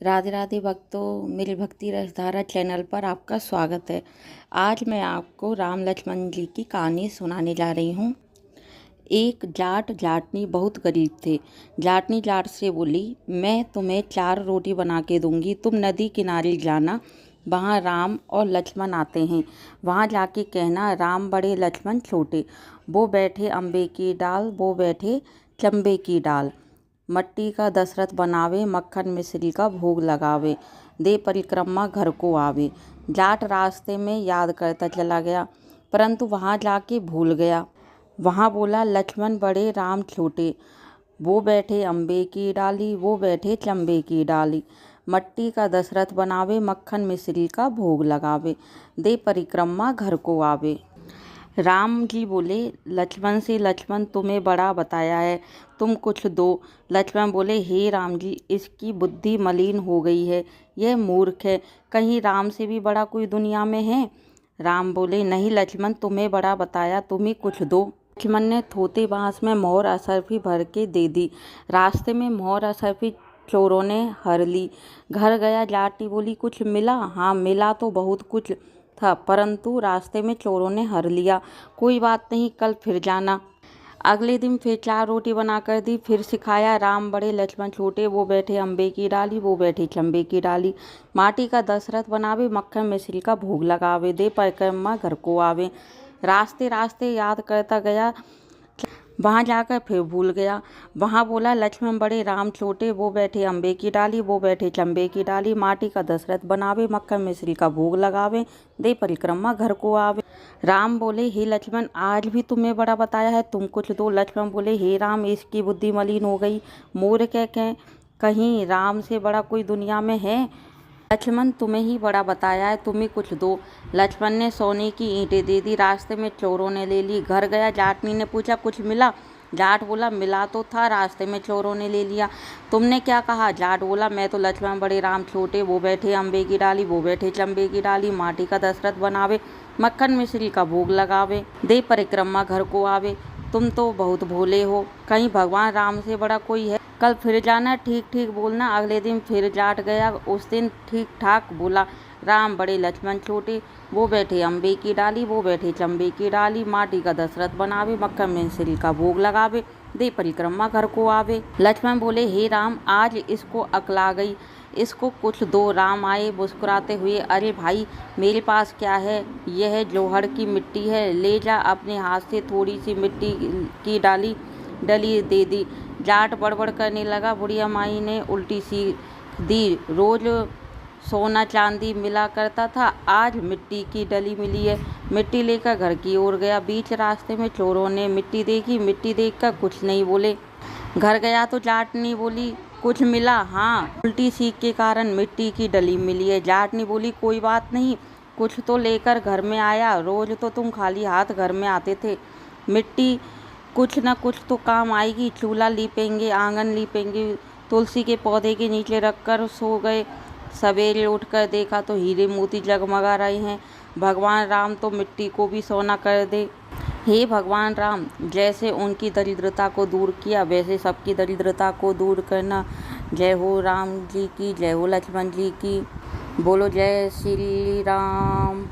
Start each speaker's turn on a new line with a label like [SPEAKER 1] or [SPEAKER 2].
[SPEAKER 1] राधे राधे भक्तों, मेरी भक्ति रसधारा चैनल पर आपका स्वागत है। आज मैं आपको राम लक्ष्मण जी की कहानी सुनाने जा रही हूँ। एक जाट जाटनी बहुत गरीब थे। जाटनी जाट से बोली, मैं तुम्हें 4 रोटी बना के दूंगी, तुम नदी किनारे जाना, वहाँ राम और लक्ष्मण आते हैं, वहाँ जाके कहना राम बड़े लक्ष्मण छोटे, वो बैठे अम्बे की डाल, वो बैठे चंबे की डाल, मट्टी का दशरथ बनावे, मक्खन मिश्री का भोग लगावे, दे परिक्रमा घर को आवे। जाट रास्ते में याद करता चला गया, परंतु वहाँ जाके भूल गया। वहाँ बोला लक्ष्मण बड़े राम छोटे, वो बैठे अम्बे की डाली, वो बैठे चंबे की डाली, मट्टी का दशरथ बनावे, मक्खन मिश्री का भोग लगावे, दे परिक्रमा घर को आवे। राम जी बोले लक्ष्मण से, लक्ष्मण तुम्हें बड़ा बताया है, तुम कुछ दो। लक्ष्मण बोले, हे राम जी, इसकी बुद्धि मलिन हो गई है, यह मूर्ख है, कहीं राम से भी बड़ा कोई दुनिया में है। राम बोले, नहीं लक्ष्मण, तुम्हें बड़ा बताया, तुम ही कुछ दो। लक्ष्मण ने थोते बांस में मोहर असरफी भर के दे दी। रास्ते में मोहर असरफी चोरों ने हर ली। घर गया जाटी बोली, कुछ मिला? हाँ मिला तो बहुत कुछ था, परंतु रास्ते में चोरों ने हर लिया। कोई बात नहीं, कल फिर जाना। अगले दिन फिर 4 रोटी बनाकर दी, फिर सिखाया राम बड़े लक्ष्मण छोटे, वो बैठे अम्बे की डाली, वो बैठे चंबे की डाली, माटी का दशरथ बनावे, मक्खन मिश्री का भोग लगावे, दे परिक्रमा घर को आवे। रास्ते रास्ते याद करता गया, वहाँ जाकर फिर भूल गया। वहाँ बोला लक्ष्मण बड़े राम छोटे, वो बैठे अम्बे की डाली, वो बैठे चंबे की डाली, माटी का दशरथ बनावे, मक्खन मिश्री का भोग लगावे, दे परिक्रमा घर को आवे। राम बोले, हे लक्ष्मण, आज भी तुम्हें बड़ा बताया है, तुम कुछ दो। लक्ष्मण बोले, हे राम, इसकी बुद्धि मलिन हो गई, मूर्ख है, कहीं राम से बड़ा कोई दुनिया में है। लक्ष्मण, तुम्हें ही बड़ा बताया है, तुम ही कुछ दो। लक्ष्मण ने सोने की ईंटें दे दी, रास्ते में चोरों ने ले ली। घर गया, जाटनी ने पूछा, कुछ मिला? जाट बोला, मिला तो था, रास्ते में चोरों ने ले लिया। तुमने क्या कहा? जाट बोला, मैं तो लक्ष्मण बड़े राम छोटे, वो बैठे अम्बे की डाली, वो बैठे चंबे की डाली, माटी का दशरथ बनावे, मक्खन मिश्री का भोग लगावे, दे परिक्रमा घर को आवे। तुम तो बहुत भोले हो, कहीं भगवान राम से बड़ा कोई है। कल फिर जाना, ठीक ठीक बोलना। अगले दिन फिर जाट गया, उस दिन ठीक ठाक बोला, राम बड़े लक्ष्मण छोटे, वो बैठे अम्बे की डाली, वो बैठे चंबे की डाली, माटी का दशरथ बनावे, मक्खन मिश्री का भोग लगावे, दे परिक्रमा घर को आवे। लक्ष्मण बोले, हे राम, आज इसको अक्ल आ गई, इसको कुछ दो। राम आए मुस्कुराते हुए, अरे भाई, मेरे पास क्या है, यह जोहड़ की मिट्टी है, ले जा। अपने हाथ से थोड़ी सी मिट्टी की डली दे दी। जाट बड़बड़ करने लगा, बुढ़िया माई ने उल्टी सीख दी, रोज सोना चांदी मिला करता था, आज मिट्टी की डली मिली है। मिट्टी लेकर घर की ओर गया, बीच रास्ते में चोरों ने मिट्टी देखी, मिट्टी देखकर कुछ नहीं बोले। घर गया तो जाटनी बोली, कुछ मिला? हाँ, उल्टी सीख के कारण मिट्टी की डली मिली है। जाटनी बोली, कोई बात नहीं, कुछ तो लेकर घर में आया, रोज तो तुम खाली हाथ घर में आते थे, मिट्टी कुछ न कुछ तो काम आएगी। चूल्हा लीपेंगे, आंगन लीपेंगे, तुलसी के पौधे के नीचे रखकर सो गए। सवेरे उठकर देखा तो हीरे मोती जगमगा रहे हैं। भगवान राम तो मिट्टी को भी सोना कर दे। हे भगवान राम, जैसे उनकी दरिद्रता को दूर किया, वैसे सबकी दरिद्रता को दूर करना। जय हो राम जी की, जय हो लक्ष्मण जी की, बोलो जय श्री राम।